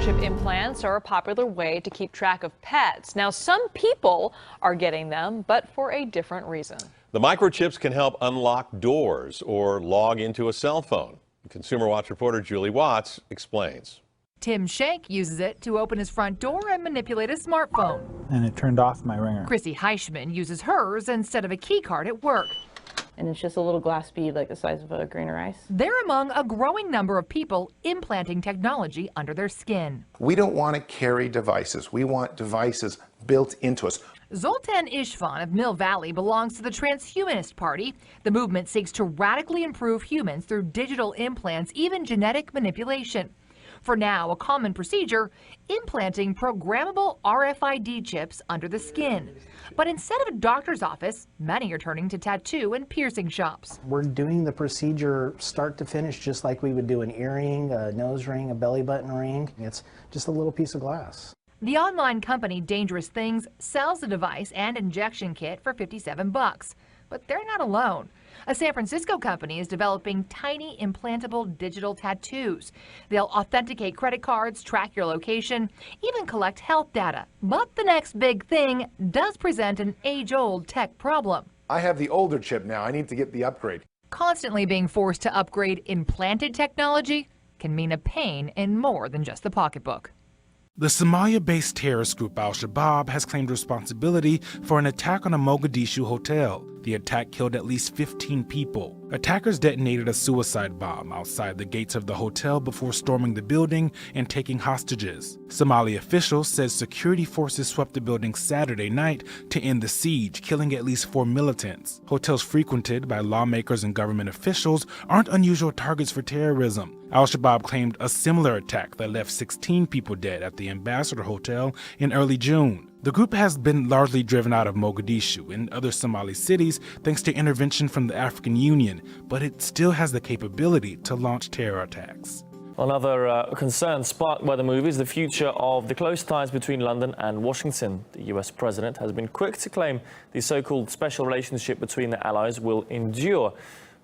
microchip implants are a popular way to keep track of pets. Now, some people are getting them, but for a different reason. The microchips can help unlock doors or log into a cell phone. Consumer Watch reporter Julie Watts explains. Tim Shank uses it to open his front door and manipulate a smartphone. And it turned off my ringer. Chrissy Heischman uses hers instead of a key card at work. And it's just a little glass bead like the size of a grain of rice. They're among a growing number of people implanting technology under their skin. We don't want to carry devices. We want devices built into us. Zoltan Ishvan of Mill Valley belongs to the Transhumanist Party. The movement seeks to radically improve humans through digital implants, even genetic manipulation. For now, a common procedure, implanting programmable RFID chips under the skin. But instead of a doctor's office, many are turning to tattoo and piercing shops. We're doing the procedure start to finish just like we would do an earring, a nose ring, a belly button ring. It's just a little piece of glass. The online company Dangerous Things sells the device and injection kit for $57. But they're not alone. A San Francisco company is developing tiny implantable digital tattoos. They'll authenticate credit cards, track your location, even collect health data. But the next big thing does present an age-old tech problem. I have the older chip now. I need to get the upgrade. Constantly being forced to upgrade implanted technology can mean a pain in more than just the pocketbook. The Somalia-based terrorist group Al-Shabaab has claimed responsibility for an attack on a Mogadishu hotel. The attack killed at least 15 people. Attackers detonated a suicide bomb outside the gates of the hotel before storming the building and taking hostages. Somali officials said security forces swept the building Saturday night to end the siege, killing at least 4 militants. Hotels frequented by lawmakers and government officials aren't unusual targets for terrorism. Al-Shabaab claimed a similar attack that left 16 people dead at the Ambassador Hotel in early June. The group has been largely driven out of Mogadishu and other Somali cities thanks to intervention from the African Union, but it still has the capability to launch terror attacks. Another concern sparked by the move is the future of the close ties between London and Washington. The US president has been quick to claim the so-called special relationship between the allies will endure.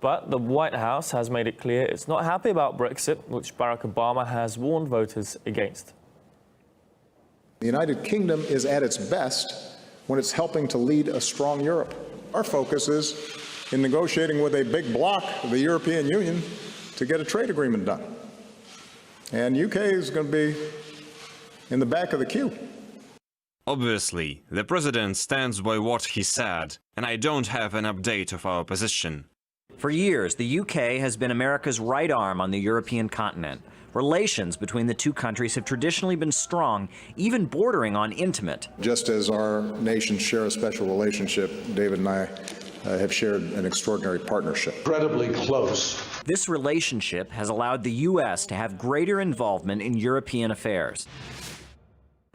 But the White House has made it clear it's not happy about Brexit, which Barack Obama has warned voters against. The United Kingdom is at its best when it's helping to lead a strong Europe. Our focus is in negotiating with a big bloc, the European Union, to get a trade agreement done. And UK is going to be in the back of the queue. Obviously, the president stands by what he said, and I don't have an update of our position. For years, the UK has been America's right arm on the European continent. Relations between the two countries have traditionally been strong, even bordering on intimate. Just as our nations share a special relationship, David and I have shared an extraordinary partnership. Incredibly close. This relationship has allowed the U.S. to have greater involvement in European affairs.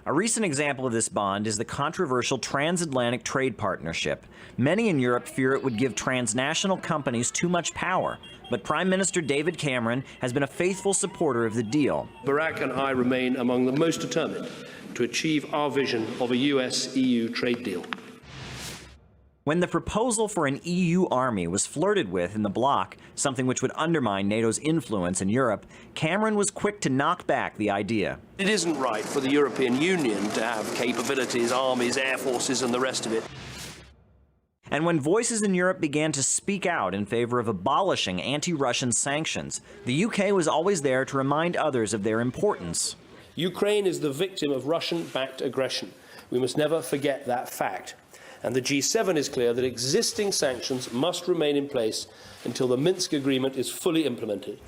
A recent example of this bond is the controversial transatlantic trade partnership. Many in Europe fear it would give transnational companies too much power, but Prime Minister David Cameron has been a faithful supporter of the deal. Barack and I remain among the most determined to achieve our vision of a US-EU trade deal. When the proposal for an EU army was flirted with in the bloc, something which would undermine NATO's influence in Europe, Cameron was quick to knock back the idea. It isn't right for the European Union to have capabilities, armies, air forces and the rest of it. And when voices in Europe began to speak out in favor of abolishing anti-Russian sanctions, the UK was always there to remind others of their importance. Ukraine is the victim of Russian-backed aggression. We must never forget that fact. And the G7 is clear that existing sanctions must remain in place until the Minsk agreement is fully implemented.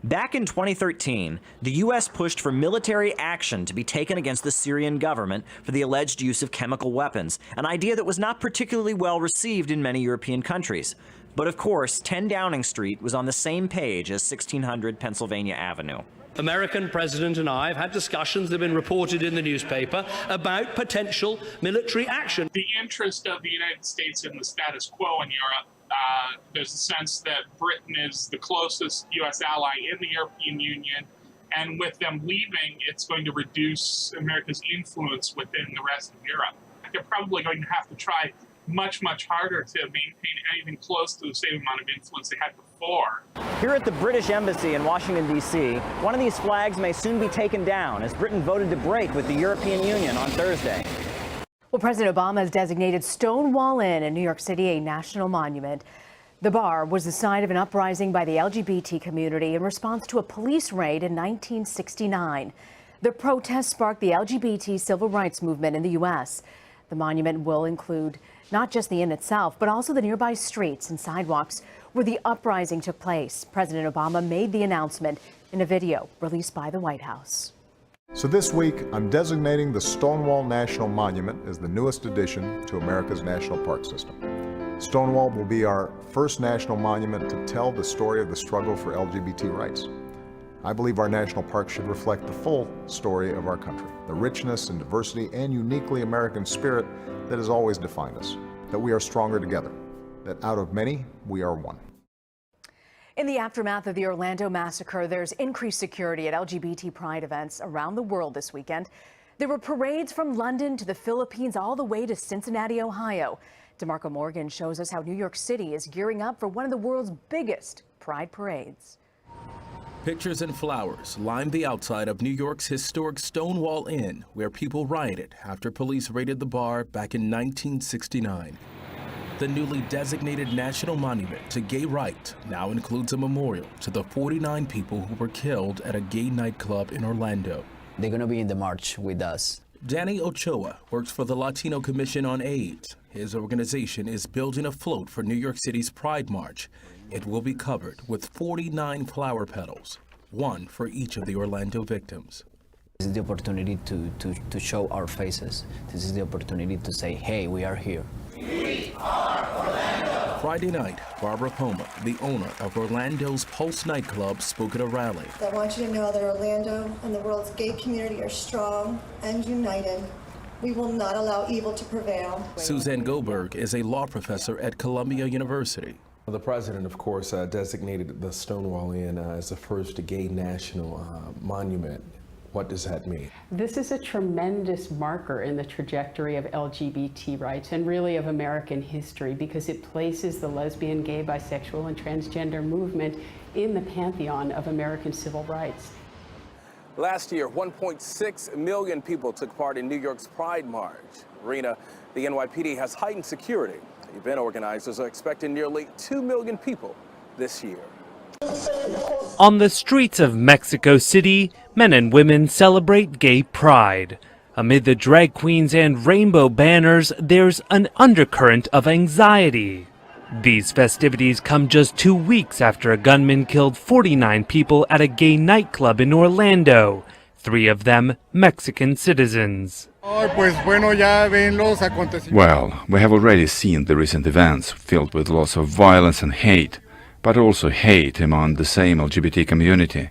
Back in 2013, the U.S. pushed for military action to be taken against the Syrian government for the alleged use of chemical weapons, an idea that was not particularly well received in many European countries. But of course, 10 Downing Street was on the same page as 1600 Pennsylvania Avenue. American President and I have had discussions that have been reported in the newspaper about potential military action. The interest of the United States in the status quo in Europe, there's a sense that Britain is the closest U.S. ally in the European Union, and with them leaving, it's going to reduce America's influence within the rest of Europe. They're probably going to have to try much, much harder to maintain anything close to the same amount of influence they had before. Here at the British Embassy in Washington, D.C., one of these flags may soon be taken down as Britain voted to break with the European Union on Thursday. Well, President Obama has designated Stonewall Inn in New York City a national monument. The bar was the site of an uprising by the LGBT community in response to a police raid in 1969. The protest sparked the LGBT civil rights movement in the U.S. The monument will include not just the inn itself, but also the nearby streets and sidewalks where the uprising took place. President Obama made the announcement in a video released by the White House. So this week, I'm designating the Stonewall National Monument as the newest addition to America's national park system. Stonewall will be our first national monument to tell the story of the struggle for LGBT rights. I believe our national park should reflect the full story of our country, the richness and diversity and uniquely American spirit that has always defined us, that we are stronger together, that out of many, we are one. In the aftermath of the Orlando massacre, there's increased security at LGBT pride events around the world this weekend. There were parades from London to the Philippines all the way to Cincinnati, Ohio. DeMarco Morgan shows us how New York City is gearing up for one of the world's biggest pride parades. Pictures and flowers lined the outside of New York's historic Stonewall Inn, where people rioted after police raided the bar back in 1969. The newly designated national monument to gay rights now includes a memorial to the 49 people who were killed at a gay nightclub in Orlando. They're going to be in the march with us. Danny Ochoa works for the Latino Commission on AIDS. His organization is building a float for New York City's Pride March. It will be covered with 49 flower petals, one for each of the Orlando victims. This is the opportunity to show our faces. This is the opportunity to say, hey, we are here. We are Orlando! Friday night, Barbara Poma, the owner of Orlando's Pulse nightclub, spoke at a rally. I want you to know that Orlando and the world's gay community are strong and united. We will not allow evil to prevail. Suzanne Goldberg is a law professor at Columbia University. The president, of course, designated the Stonewall Inn as the first gay national monument. What does that mean? This is a tremendous marker in the trajectory of LGBT rights and really of American history, because it places the lesbian, gay, bisexual, and transgender movement in the pantheon of American civil rights. Last year, 1.6 million people took part in New York's Pride March. Rena, the NYPD has heightened security. Event organizers are expecting nearly 2 million people this year. On the streets of Mexico City, men and women celebrate gay pride. Amid the drag queens and rainbow banners, there's an undercurrent of anxiety. These festivities come just 2 weeks after a gunman killed 49 people at a gay nightclub in Orlando, 3 of them Mexican citizens. Well, we have already seen the recent events filled with lots of violence and hate, but also hate among the same LGBT community.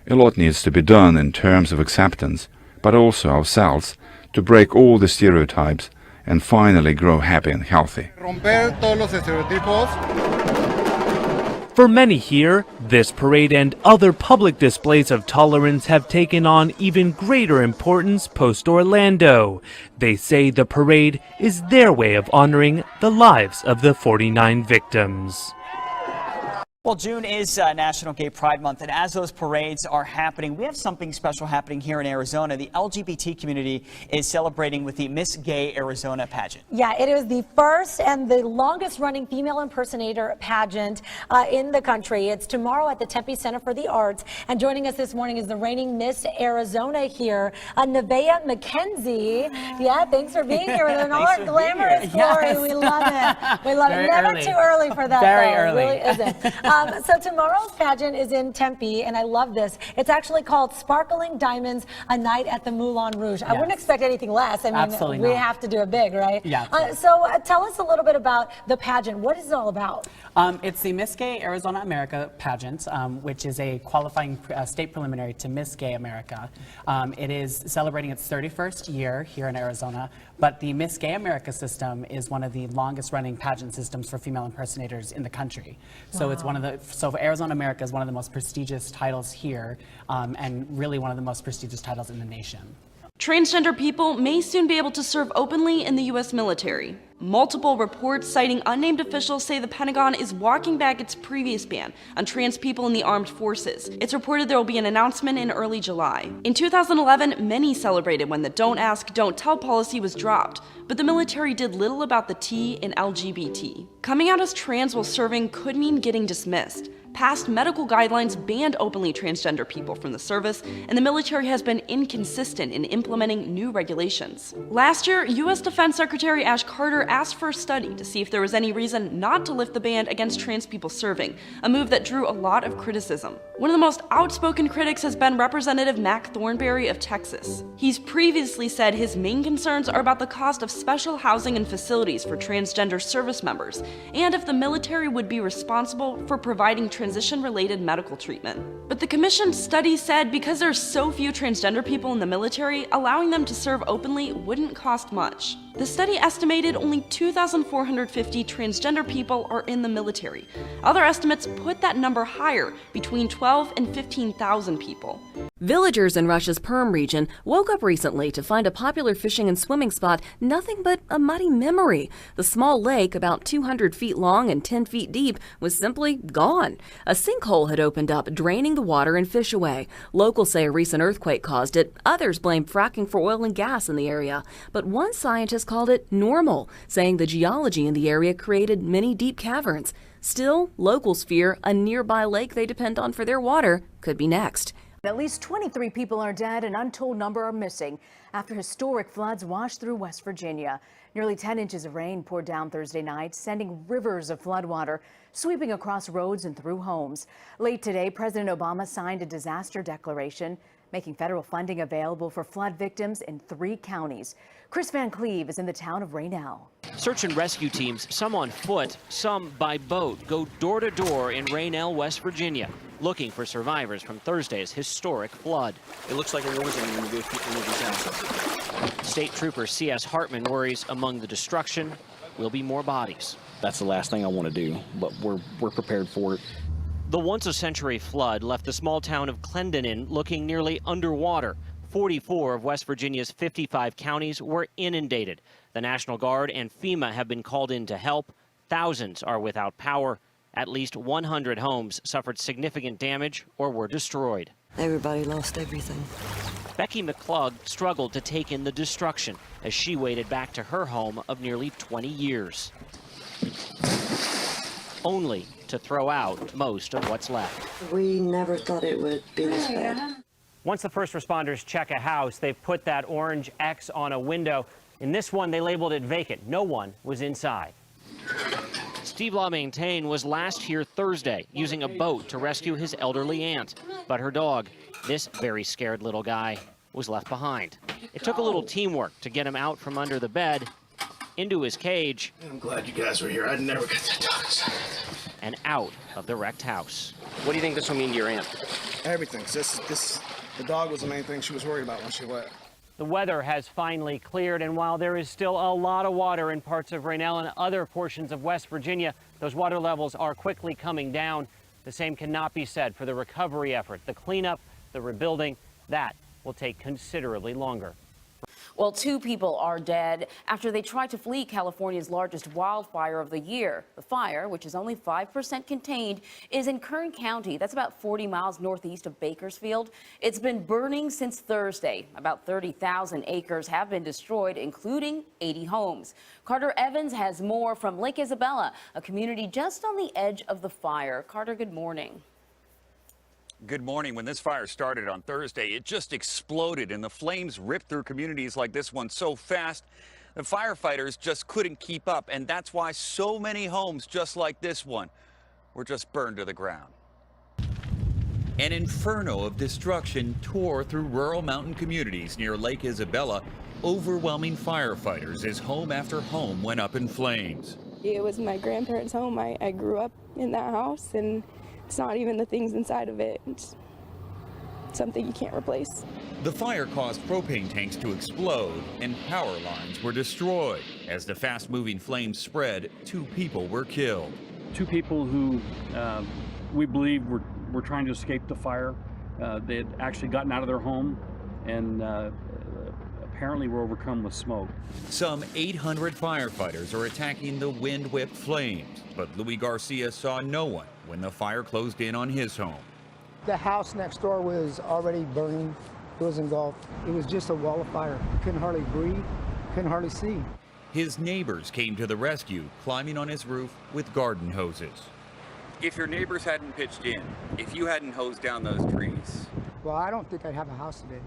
A lot needs to be done in terms of acceptance, but also ourselves, to break all the stereotypes and finally grow happy and healthy. For many here, this parade and other public displays of tolerance have taken on even greater importance post-Orlando. They say the parade is their way of honoring the lives of the 49 victims. Well, June is National Gay Pride Month, and as those parades are happening, we have something special happening here in Arizona. The LGBT community is celebrating with the Miss Gay Arizona pageant. Yeah, it is the first and the longest running female impersonator pageant in the country. It's tomorrow at the Tempe Center for the Arts, and joining us this morning is the reigning Miss Arizona here, Nevaeh McKenzie. Yeah, thanks for being here with an all glamorous glory. Yes. We love it. We love it. Never too early for that. Very though. early. It really isn't. So tomorrow's pageant is in Tempe, and I love this. It's actually called Sparkling Diamonds, a Night at the Moulin Rouge. Yes. I wouldn't expect anything less. I mean, we have to do it big, right? Yeah. So tell us a little bit about the pageant. What is it all about? It's the Miss Gay Arizona America pageant, which is a qualifying state preliminary to Miss Gay America. It is celebrating its 31st year here in Arizona, but the Miss Gay America system is one of the longest running pageant systems for female impersonators in the country. So Wow. it's one of the, so Arizona America is one of the most prestigious titles here, and really one of the most prestigious titles in the nation. Transgender people may soon be able to serve openly in the U.S. military. Multiple reports citing unnamed officials say the Pentagon is walking back its previous ban on trans people in the armed forces. It's reported there will be an announcement in early July. In 2011, many celebrated when the Don't Ask, Don't Tell policy was dropped, but the military did little about the T in LGBT. Coming out as trans while serving could mean getting dismissed. Past medical guidelines banned openly transgender people from the service, and the military has been inconsistent in implementing new regulations. Last year, U.S. Defense Secretary Ash Carter asked for a study to see if there was any reason not to lift the ban against trans people serving, a move that drew a lot of criticism. One of the most outspoken critics has been Representative Mac Thornberry of Texas. He's previously said his main concerns are about the cost of special housing and facilities for transgender service members, and if the military would be responsible for providing transition-related medical treatment. But the commission's study said because there's so few transgender people in the military, allowing them to serve openly wouldn't cost much. The study estimated only 2,450 transgender people are in the military. Other estimates put that number higher, between 12 and 15,000 people. Villagers in Russia's Perm region woke up recently to find a popular fishing and swimming spot nothing but a muddy memory. The small lake, about 200 feet long and 10 feet deep, was simply gone. A sinkhole had opened up, draining the water and fish away. Locals say a recent earthquake caused it. Others blame fracking for oil and gas in the area. But one scientist called it normal, saying the geology in the area created many deep caverns. Still, locals fear a nearby lake they depend on for their water could be next. At least 23 people are dead and an untold number are missing after historic floods washed through West Virginia. Nearly 10 inches of rain poured down Thursday night, sending rivers of floodwater sweeping across roads and through homes. Late today, President Obama signed a disaster declaration, making federal funding available for flood victims in 3 counties. Chris Van Cleve is in the town of Raynell. Search and rescue teams, some on foot, some by boat, go door to door in Raynell, West Virginia, looking for survivors from Thursday's historic flood. It looks like a war zone when you go through any of these houses. State Trooper C.S. Hartman worries among the destruction will be more bodies. That's the last thing I want to do, but we're prepared for it. The once-a-century flood left the small town of Clendenin looking nearly underwater. 44 of West Virginia's 55 counties were inundated. The National Guard and FEMA have been called in to help. Thousands are without power. At least 100 homes suffered significant damage or were destroyed. Everybody lost everything. Becky McClug struggled to take in the destruction as she waded back to her home of nearly 20 years, only to throw out most of what's left. We never thought it would be this bad. Once the first responders check a house, they've put that orange X on a window. In this one, they labeled it vacant. No one was inside. Steve LaMontagne was last here Thursday using a boat to rescue his elderly aunt. But her dog, this very scared little guy, was left behind. It took a little teamwork to get him out from under the bed, into his cage. I'm glad you guys were here. I'd never get that dog inside. And out of the wrecked house. What do you think this will mean to your aunt? Everything. The dog was the main thing she was worried about when she left. The weather has finally cleared, and while there is still a lot of water in parts of Raynell and other portions of West Virginia, those water levels are quickly coming down. The same cannot be said for the recovery effort. The cleanup, the rebuilding, that will take considerably longer. Well, 2 people are dead after they tried to flee California's largest wildfire of the year. The fire, which is only 5% contained, is in Kern County. That's about 40 miles northeast of Bakersfield. It's been burning since Thursday. About 30,000 acres have been destroyed, including 80 homes. Carter Evans has more from Lake Isabella, a community just on the edge of the fire. Carter, good morning. Good morning. When this fire started on Thursday, it just exploded and the flames ripped through communities like this one so fast, the firefighters just couldn't keep up. And that's why so many homes just like this one were just burned to the ground. An inferno of destruction tore through rural mountain communities near Lake Isabella, overwhelming firefighters as home after home went up in flames. It was my grandparents' home. I grew up in that house, and it's not even the things inside of it. It's something you can't replace. The fire caused propane tanks to explode and power lines were destroyed. As the fast-moving flames spread, 2 people were killed. 2 people who we believe were trying to escape the fire. They had actually gotten out of their home and apparently were overcome with smoke. Some 800 firefighters are attacking the wind-whipped flames, but Louis Garcia saw no one when the fire closed in on his home. The house next door was already burning. It was engulfed. It was just a wall of fire. Couldn't hardly breathe, couldn't hardly see. His neighbors came to the rescue, climbing on his roof with garden hoses. If your neighbors hadn't pitched in, if you hadn't hosed down those trees. Well, I don't think I'd have a house today.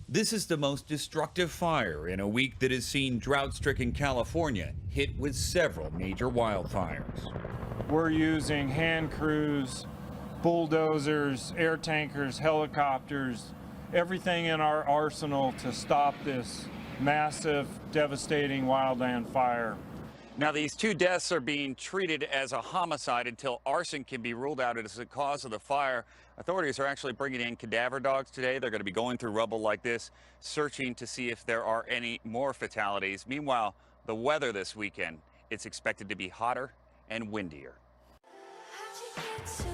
This is the most destructive fire in a week that has seen drought-stricken California hit with several major wildfires. We're using hand crews, bulldozers, air tankers, helicopters, everything in our arsenal to stop this massive, devastating wildland fire. Now, these 2 deaths are being treated as a homicide until arson can be ruled out as the cause of the fire. Authorities are actually bringing in cadaver dogs today. They're going to be going through rubble like this, searching to see if there are any more fatalities. Meanwhile, the weather this weekend, it's expected to be hotter and windier. How'd you get so